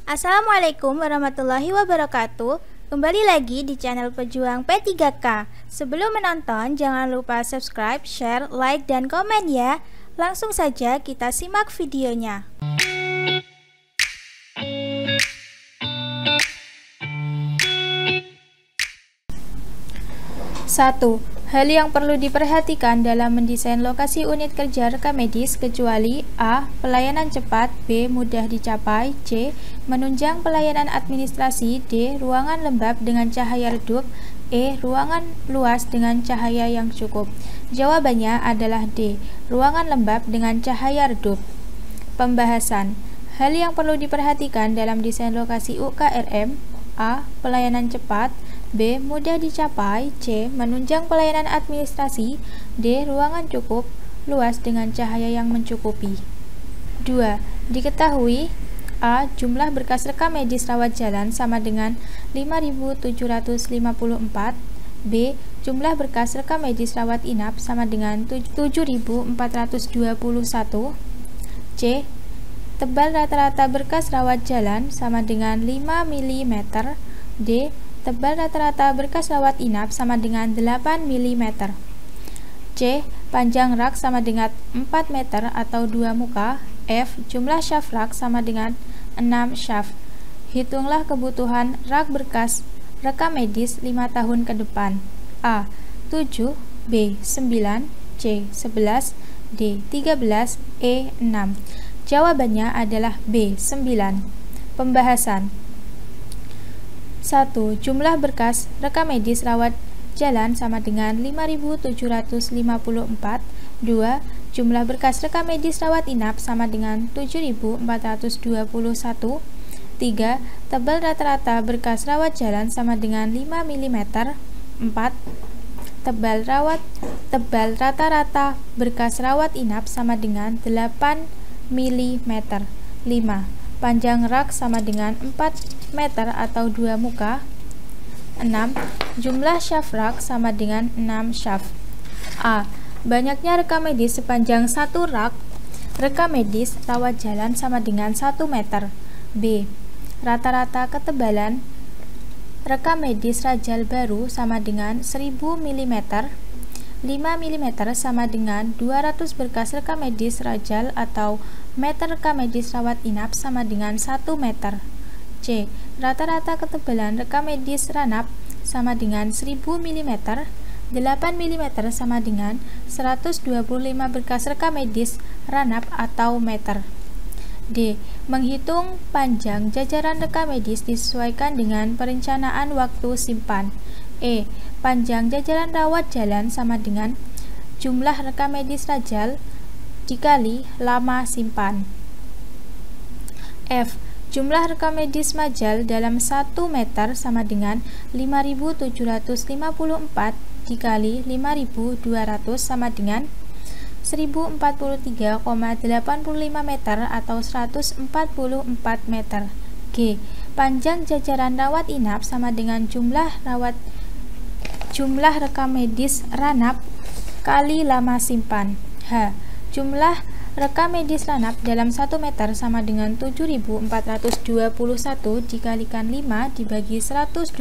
Assalamualaikum warahmatullahi wabarakatuh. Kembali lagi di channel Pejuang P3K. Sebelum menonton, jangan lupa subscribe, share, like, dan komen ya. Langsung saja kita simak videonya. 1. Hal yang perlu diperhatikan dalam mendesain lokasi unit kerja rekam medis kecuali A. Pelayanan cepat, B. Mudah dicapai, C. Menunjang pelayanan administrasi, D. Ruangan lembab dengan cahaya redup, E. Ruangan luas dengan cahaya yang cukup. Jawabannya adalah D. Ruangan lembab dengan cahaya redup. Pembahasan. Hal yang perlu diperhatikan dalam desain lokasi UKRM: A. Pelayanan cepat, B. Mudah dicapai, C. Menunjang pelayanan administrasi, D. Ruangan cukup luas dengan cahaya yang mencukupi. 2. Diketahui: A. Jumlah berkas rekam medis rawat jalan sama dengan 5.754, B. Jumlah berkas rekam medis rawat inap sama dengan 7.421, C. Tebal rata-rata berkas rawat jalan sama dengan 5 mm, D. Tebal rata-rata berkas rawat inap sama dengan 8 mm, C. Panjang rak sama dengan 4 meter atau 2 muka, F. Jumlah shaft rak sama dengan 6 shaft. Hitunglah kebutuhan rak berkas rekam medis 5 tahun ke depan. A. 7, B. 9, C. 11, D. 13, E. 6. Jawabannya adalah B. 9. Pembahasan. 1. Jumlah berkas rekam medis rawat jalan sama dengan 5.754. 2. Jumlah berkas rekam medis rawat inap sama dengan 7.421. 3. Tebal rata-rata berkas rawat jalan sama dengan 5 mm. 4. Tebal rata-rata berkas rawat inap sama dengan 8 mm. 5. Panjang rak sama dengan 4 meter atau 2 muka. 6. Jumlah shaft rak sama dengan 6 shaft. A. Banyaknya rekam medis sepanjang satu rak rekam medis rawat jalan sama dengan 1 meter. B. Rata-rata ketebalan rekam medis rajal baru sama dengan 1000 mm. 5 mm sama dengan 200 berkas rekam medis rajal atau meter rekam medis rawat inap sama dengan 1 meter. C. Rata-rata ketebalan rekam medis ranap sama dengan 1000 mm. 8 mm sama dengan 125 berkas rekam medis ranap atau meter. D. Menghitung panjang jajaran rekam medis disesuaikan dengan perencanaan waktu simpan. E. Panjang jajaran rawat jalan sama dengan jumlah rekam medis rajal dikali lama simpan. F. Jumlah rekam medis majal dalam 1 meter sama dengan 5.754 dikali 5.200 sama dengan 1043,85 meter atau 144 meter. G. Panjang jajaran rawat inap sama dengan jumlah rekam medis ranap kali lama simpan. H. Jumlah rekam medis ranap dalam 1 meter sama dengan 7.421 dikalikan 5 dibagi 125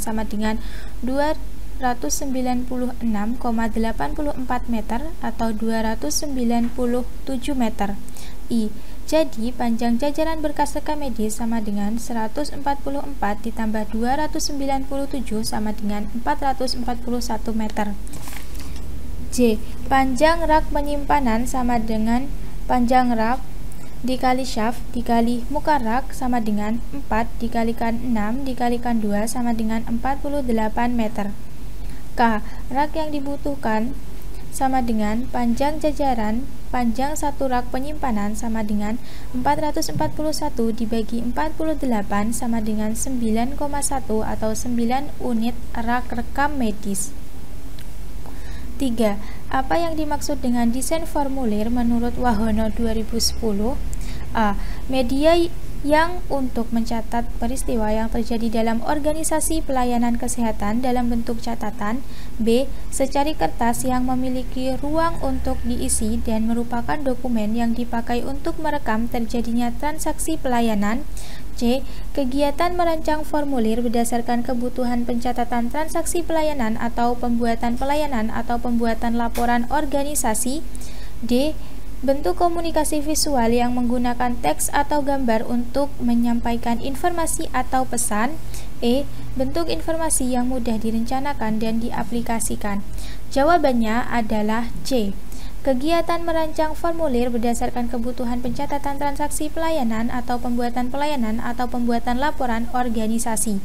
sama dengan 296,84 meter atau 297 meter. I. Jadi panjang jajaran berkas rekam medis sama dengan 144 ditambah 297 sama dengan 441 meter. J. Panjang rak penyimpanan sama dengan panjang rak dikali shaft dikali muka rak sama dengan 4 dikalikan 6 dikalikan 2 sama dengan 48 meter. K. Rak yang dibutuhkan sama dengan panjang jajaran panjang satu rak penyimpanan sama dengan 441 dibagi 48 sama dengan 9,1 atau 9 unit rak rekam medis. 3. Apa yang dimaksud dengan desain formulir menurut Wahono 2010? A. yang untuk mencatat peristiwa yang terjadi dalam organisasi pelayanan kesehatan dalam bentuk catatan. B. Secari kertas yang memiliki ruang untuk diisi dan merupakan dokumen yang dipakai untuk merekam terjadinya transaksi pelayanan. C. Kegiatan merancang formulir berdasarkan kebutuhan pencatatan transaksi pelayanan atau pembuatan pelayanan atau pembuatan laporan organisasi. D. Bentuk komunikasi visual yang menggunakan teks atau gambar untuk menyampaikan informasi atau pesan. E. Bentuk informasi yang mudah direncanakan dan diaplikasikan. Jawabannya adalah C. Kegiatan merancang formulir berdasarkan kebutuhan pencatatan transaksi pelayanan atau pembuatan pelayanan atau pembuatan laporan organisasi.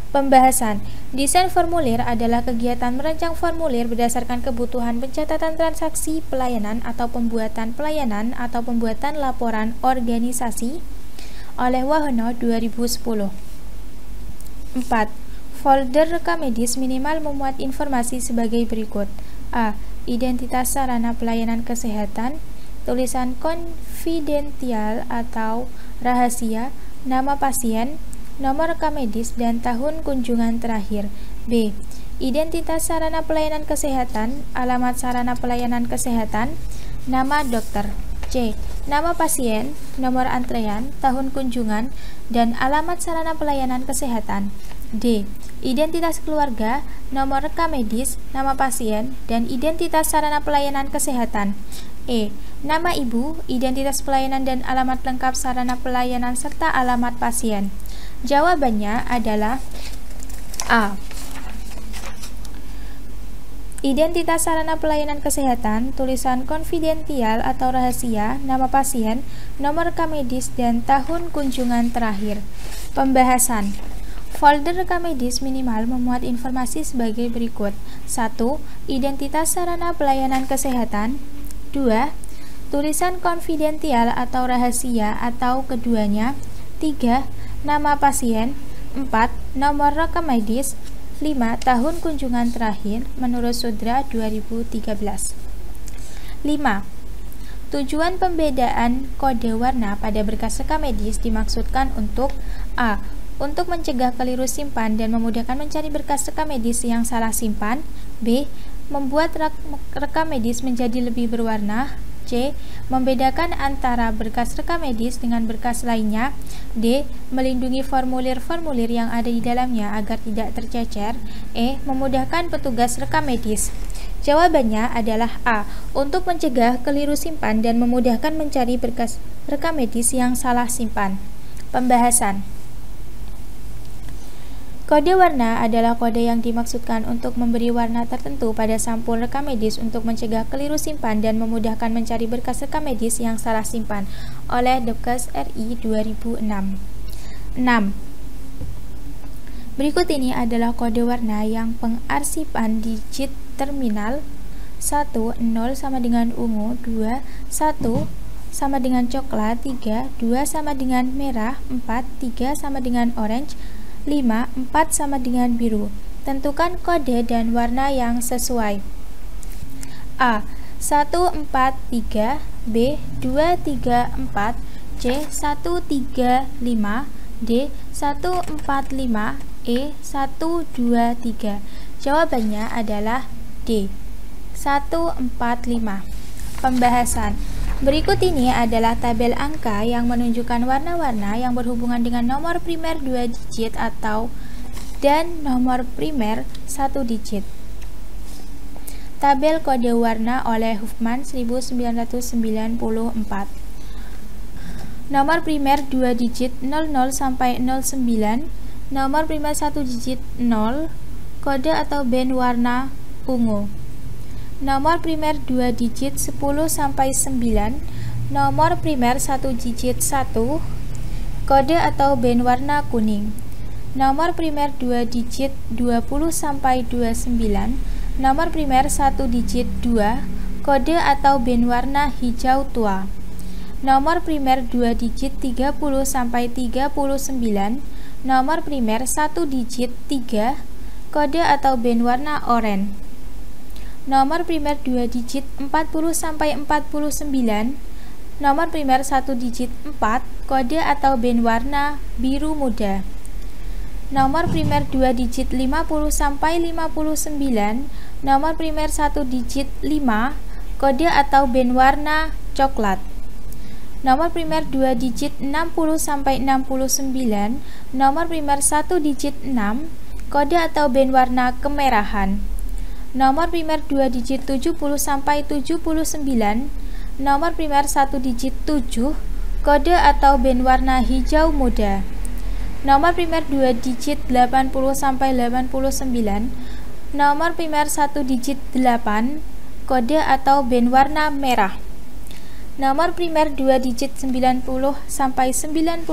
Pembahasan. Desain formulir adalah kegiatan merancang formulir berdasarkan kebutuhan pencatatan transaksi pelayanan atau pembuatan pelayanan atau pembuatan laporan organisasi oleh Wahono 2010. 4. Folder rekam medis minimal memuat informasi sebagai berikut. A. Identitas sarana pelayanan kesehatan, tulisan konfidensial atau rahasia, nama pasien, nomor rekam medis, dan tahun kunjungan terakhir. B. Identitas sarana pelayanan kesehatan, alamat sarana pelayanan kesehatan, nama dokter. C. Nama pasien, nomor antrean, tahun kunjungan, dan alamat sarana pelayanan kesehatan. D. Identitas keluarga, nomor rekam medis, nama pasien, dan identitas sarana pelayanan kesehatan. E. Nama ibu, identitas pelayanan dan alamat lengkap sarana pelayanan serta alamat pasien. Jawabannya adalah A. Identitas sarana pelayanan kesehatan, tulisan konfidensial atau rahasia, nama pasien, nomor rekam medis, dan tahun kunjungan terakhir. Pembahasan. Folder rekam medis minimal memuat informasi sebagai berikut. 1. Identitas sarana pelayanan kesehatan. 2. Tulisan konfidensial atau rahasia atau keduanya. 3. Nama pasien. 4. Nomor rekam medis. 5. Tahun kunjungan terakhir menurut Sudra 2013. 5. Tujuan pembedaan kode warna pada berkas rekam medis dimaksudkan untuk A. Untuk mencegah keliru simpan dan memudahkan mencari berkas rekam medis yang salah simpan. B. Membuat rekam medis menjadi lebih berwarna. C. Membedakan antara berkas rekam medis dengan berkas lainnya. D. Melindungi formulir-formulir yang ada di dalamnya agar tidak tercecer. E. Memudahkan petugas rekam medis. Jawabannya adalah A. Untuk mencegah keliru simpan dan memudahkan mencari berkas rekam medis yang salah simpan. Pembahasan. Kode warna adalah kode yang dimaksudkan untuk memberi warna tertentu pada sampul rekam medis untuk mencegah keliru simpan dan memudahkan mencari berkas rekam medis yang salah simpan oleh Depkes RI 2006. 6. Berikut ini adalah kode warna yang pengarsipan digit terminal. 1. 0 sama dengan ungu. 2. 1 sama dengan coklat. 3. 2 sama dengan merah. 4. 3 sama dengan orange. 5. 4 sama dengan biru. Tentukan kode dan warna yang sesuai. A. 1, 4, 3. B. 2, 3, 4. C. 1, 3, 5. D. 1, 4, 5. E. 1, 2, 3. Jawabannya adalah D. 1, 4, 5. Pembahasan. Berikut ini adalah tabel angka yang menunjukkan warna-warna yang berhubungan dengan nomor primer 2 digit dan nomor primer 1 digit. Tabel kode warna oleh Huffman 1994. Nomor primer 2 digit 00 sampai 09, nomor primer 1 digit 0, kode atau band warna ungu. Nomor primer 2 digit 10 sampai 9, nomor primer 1 digit 1, kode atau band warna kuning. Nomor primer 2 digit 20 sampai 29, nomor primer 1 digit 2, kode atau band warna hijau tua. Nomor primer 2 digit 30 sampai 39, nomor primer 1 digit 3, kode atau band warna oranye. Nomor primer 2 digit 40 sampai 49, Nomor primer 1 digit 4, kode atau band warna biru muda. Nomor primer 2 digit 50 sampai 59, nomor primer 1 digit 5, kode atau band warna coklat. Nomor primer 2 digit 60 sampai 69, nomor primer 1 digit 6, kode atau band warna kemerahan. Nomor primer 2 digit 70 sampai 79, nomor primer 1 digit 7, kode atau band warna hijau muda. Nomor primer 2 digit 80 sampai 89, nomor primer 1 digit 8, kode atau band warna merah. Nomor primer 2 digit 90 sampai 99,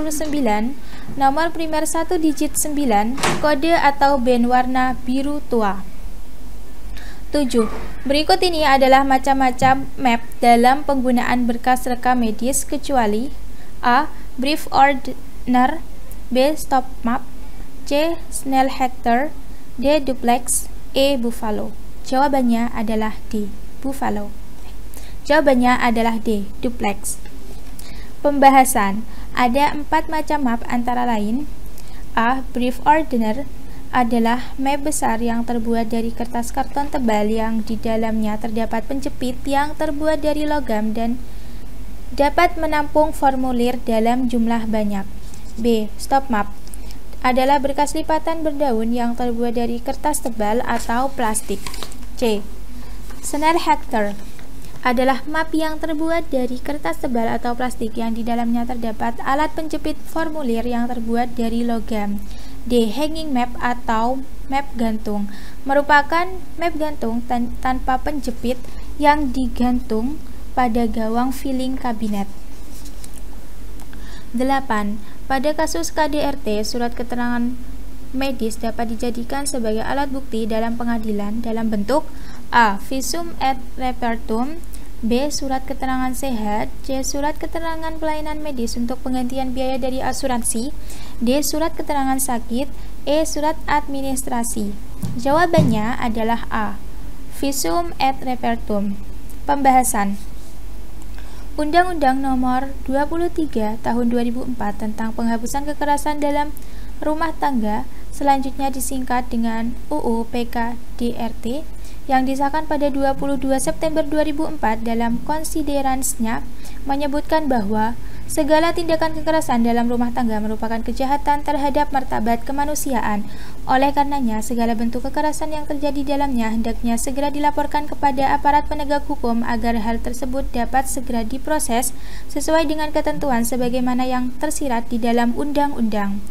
nomor primer 1 digit 9, kode atau band warna biru tua. 7. Berikut ini adalah macam-macam map dalam penggunaan berkas rekam medis kecuali A. Brief Ordener, B. Stop Map, C. Snell Hector, D. Duplex, E. Buffalo. Jawabannya adalah D. Buffalo. Jawabannya adalah D. Duplex. Pembahasan. Ada 4 macam map antara lain A. Brief Ordener adalah map besar yang terbuat dari kertas karton tebal yang di dalamnya terdapat penjepit yang terbuat dari logam dan dapat menampung formulir dalam jumlah banyak. B. Stop Map adalah berkas lipatan berdaun yang terbuat dari kertas tebal atau plastik. C. Snell Hector adalah map yang terbuat dari kertas tebal atau plastik yang di dalamnya terdapat alat penjepit formulir yang terbuat dari logam. D. Hanging Map atau map gantung merupakan map gantung tanpa penjepit yang digantung pada gawang filing kabinet. 8. Pada kasus KDRT, surat keterangan medis dapat dijadikan sebagai alat bukti dalam pengadilan dalam bentuk A. Visum et repertum, B. Surat keterangan sehat, C. Surat keterangan pelayanan medis untuk penggantian biaya dari asuransi, D. Surat keterangan sakit, E. Surat administrasi. Jawabannya adalah A. Visum et repertum. Pembahasan. Undang-Undang Nomor 23 Tahun 2004 tentang penghapusan kekerasan dalam rumah tangga, selanjutnya disingkat dengan UU PKDRT, yang disahkan pada 22 September 2004 dalam konsiderансnya menyebutkan bahwa segala tindakan kekerasan dalam rumah tangga merupakan kejahatan terhadap martabat kemanusiaan. Oleh karenanya, segala bentuk kekerasan yang terjadi dalamnya hendaknya segera dilaporkan kepada aparat penegak hukum agar hal tersebut dapat segera diproses sesuai dengan ketentuan sebagaimana yang tersirat di dalam undang-undang.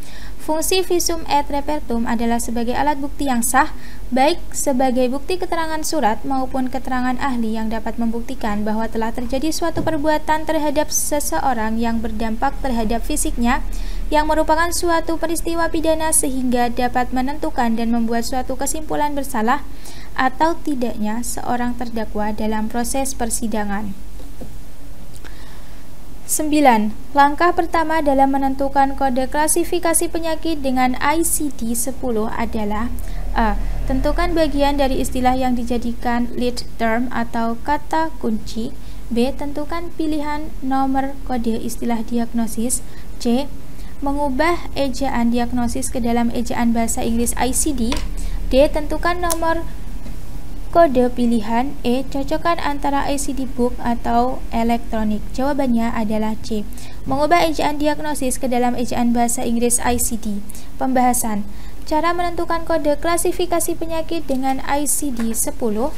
Fungsi visum et repertum adalah sebagai alat bukti yang sah, baik sebagai bukti keterangan surat maupun keterangan ahli yang dapat membuktikan bahwa telah terjadi suatu perbuatan terhadap seseorang yang berdampak terhadap fisiknya, yang merupakan suatu peristiwa pidana sehingga dapat menentukan dan membuat suatu kesimpulan bersalah atau tidaknya seorang terdakwa dalam proses persidangan. 9. Langkah pertama dalam menentukan kode klasifikasi penyakit dengan ICD-10 adalah A. Tentukan bagian dari istilah yang dijadikan lead term atau kata kunci. B. Tentukan pilihan nomor kode istilah diagnosis. C. Mengubah ejaan diagnosis ke dalam ejaan bahasa Inggris ICD. D. Tentukan nomor kode pilihan. E. Cocokkan antara ICD book atau elektronik. Jawabannya adalah C. Mengubah ejaan diagnosis ke dalam ejaan bahasa Inggris ICD. Pembahasan. Cara menentukan kode klasifikasi penyakit dengan ICD-10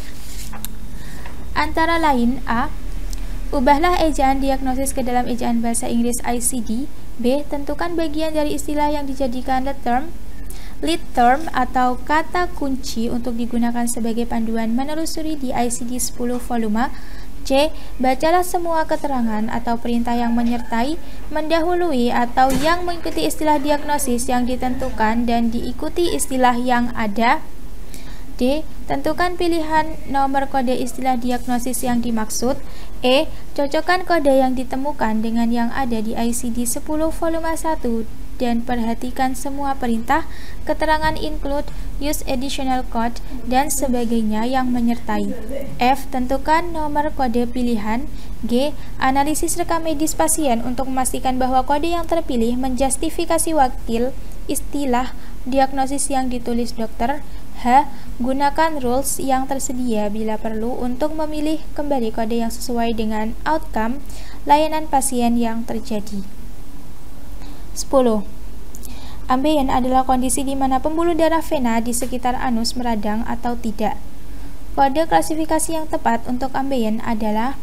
antara lain A. Ubahlah ejaan diagnosis ke dalam ejaan bahasa Inggris ICD. B. Tentukan bagian dari istilah yang dijadikan lead term atau kata kunci untuk digunakan sebagai panduan menelusuri di ICD-10 volume. C. Bacalah semua keterangan atau perintah yang menyertai, mendahului, atau yang mengikuti istilah diagnosis yang ditentukan dan diikuti istilah yang ada. D. Tentukan pilihan nomor kode istilah diagnosis yang dimaksud. E. Cocokkan kode yang ditemukan dengan yang ada di ICD-10 volume 1 dan perhatikan semua perintah, keterangan include, use additional code, dan sebagainya yang menyertai. F. Tentukan nomor kode pilihan. G. Analisis rekam medis pasien untuk memastikan bahwa kode yang terpilih menjustifikasi wakil istilah diagnosis yang ditulis dokter. H. Gunakan rules yang tersedia bila perlu untuk memilih kembali kode yang sesuai dengan outcome layanan pasien yang terjadi. 10. Ambeien adalah kondisi di mana pembuluh darah vena di sekitar anus meradang atau tidak. Kode klasifikasi yang tepat untuk ambeien adalah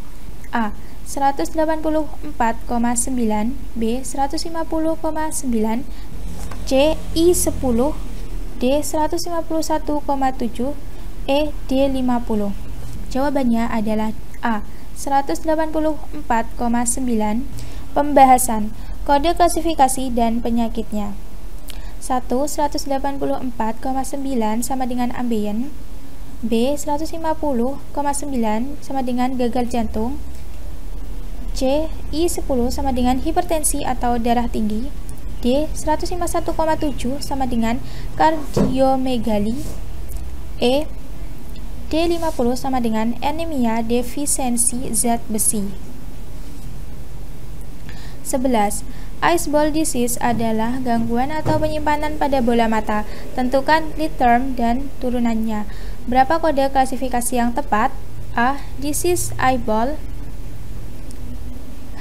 A. 184,9, B. 150,9, C. I10, D. 151,7, E. D50. Jawabannya adalah A. 184,9. Pembahasan kode klasifikasi dan penyakitnya. 1. 184,9 sama dengan ambeien. B. 150,9 sama dengan gagal jantung. C. I10 sama dengan hipertensi atau darah tinggi. D. 151,7 sama dengan kardiomegali. E. D50 sama dengan anemia defisiensi zat besi. 11. Ice ball disease adalah gangguan atau penyimpanan pada bola mata. Tentukan lead term dan turunannya. Berapa kode klasifikasi yang tepat? A. Disease eyeball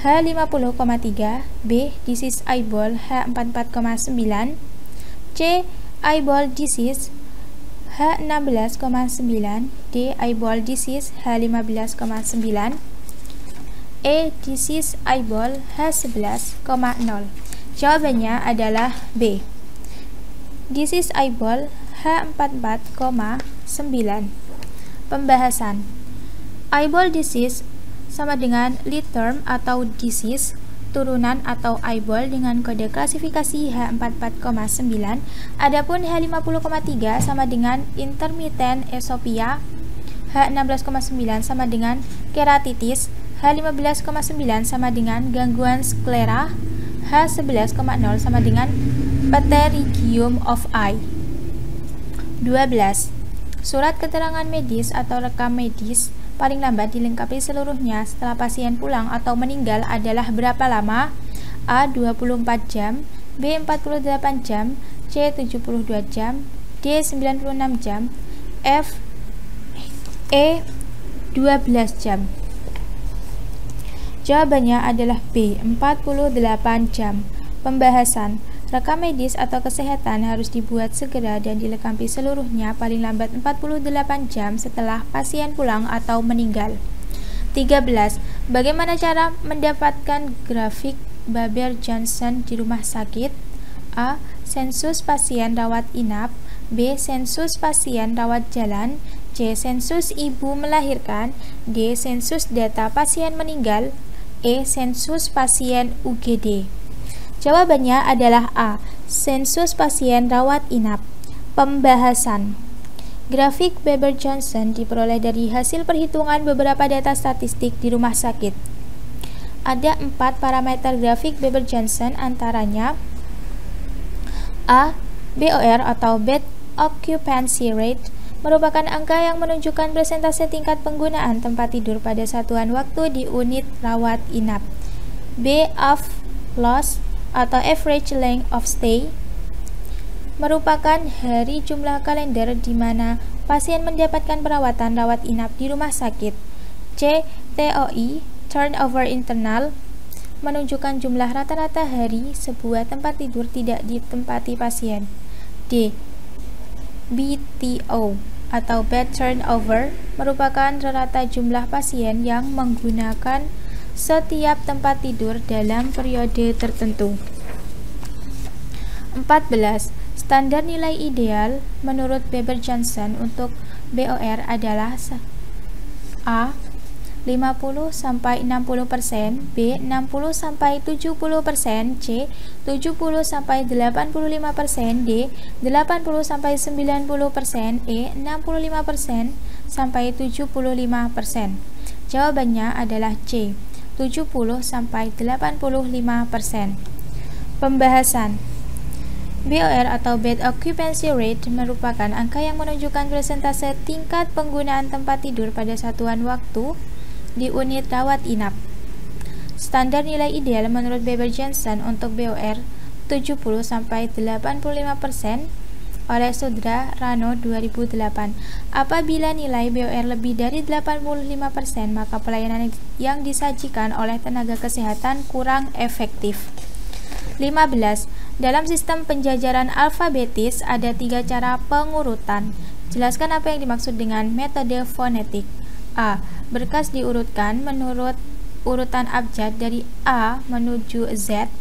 H50,3, B. Disease eyeball H44,9, C. Eyeball disease H16,9, D. Eyeball disease H15,9, E. Disease eyeball H11,0. Jawabannya adalah B. Disease eyeball H44,9. Pembahasan eyeball disease sama dengan lead term atau disease, turunan atau eyeball dengan kode klasifikasi H44,9. Adapun H50,3 sama dengan intermittent esopia, H16,9 sama dengan keratitis, H15,9 sama dengan gangguan sklera, H11,0 sama dengan pterygium of eye. 12. Surat keterangan medis atau rekam medis paling lambat dilengkapi seluruhnya setelah pasien pulang atau meninggal adalah berapa lama? A. 24 jam, B. 48 jam, C. 72 jam, D. 96 jam, F. E. 12 jam. Jawabannya adalah B. 48 jam. Pembahasan rekam medis atau kesehatan harus dibuat segera dan dilengkapi seluruhnya paling lambat 48 jam setelah pasien pulang atau meninggal. 13. Bagaimana cara mendapatkan grafik Baber-Johnson di rumah sakit? A. Sensus pasien rawat inap, B. Sensus pasien rawat jalan, C. Sensus ibu melahirkan, D. Sensus data pasien meninggal, E. Sensus pasien UGD. Jawabannya adalah A. Sensus pasien rawat inap. Pembahasan grafik Baber-Johnson diperoleh dari hasil perhitungan beberapa data statistik di rumah sakit. Ada 4 parameter grafik Baber-Johnson, antaranya A. BOR atau Bed Occupancy Rate merupakan angka yang menunjukkan persentase tingkat penggunaan tempat tidur pada satuan waktu di unit rawat inap. B. ALF atau Average Length of Stay merupakan hari jumlah kalender di mana pasien mendapatkan perawatan rawat inap di rumah sakit. C. TOI Turnover Internal menunjukkan jumlah rata-rata hari sebuah tempat tidur tidak ditempati pasien. D. BTO atau Bed Turnover merupakan rata jumlah pasien yang menggunakan setiap tempat tidur dalam periode tertentu. 14. Standar nilai ideal menurut Baber-Johnson untuk BOR adalah A. 50-60%, B. 60-70%, C. 70-85%, D. 80-90%, E. 65-75%. Jawabannya adalah C. 70-85%. Pembahasan BOR atau Bed Occupancy Rate merupakan angka yang menunjukkan persentase tingkat penggunaan tempat tidur pada satuan waktu di unit rawat inap. Standar nilai ideal menurut Weber-Jensen untuk BOR 70-85% oleh Sudra Rano 2008. Apabila nilai BOR lebih dari 85%, maka pelayanan yang disajikan oleh tenaga kesehatan kurang efektif. 15. Dalam sistem penjajaran alfabetis ada 3 cara pengurutan. Jelaskan apa yang dimaksud dengan metode fonetik. A. Berkas diurutkan menurut urutan abjad dari A menuju Z.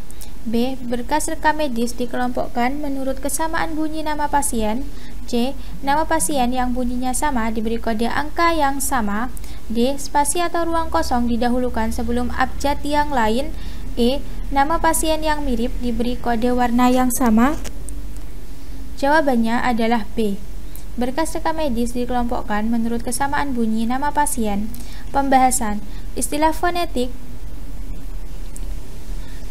B. Berkas rekam medis dikelompokkan menurut kesamaan bunyi nama pasien. C. Nama pasien yang bunyinya sama diberi kode angka yang sama. D. Spasi atau ruang kosong didahulukan sebelum abjad yang lain. E. Nama pasien yang mirip diberi kode warna yang sama. Jawabannya adalah B. Berkas rekam medis dikelompokkan menurut kesamaan bunyi nama pasien. Pembahasan. Istilah fonetik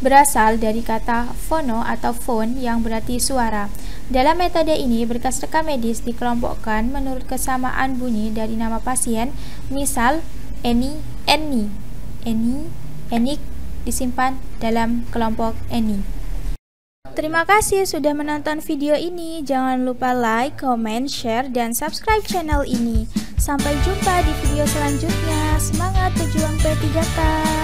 berasal dari kata fono atau phone yang berarti suara. Dalam metode ini, berkas rekam medis dikelompokkan menurut kesamaan bunyi dari nama pasien. Misal, Eni, Eni. Enik disimpan dalam kelompok Eni. Terima kasih sudah menonton video ini. Jangan lupa like, comment, share, dan subscribe channel ini. Sampai jumpa di video selanjutnya. Semangat pejuang P3K!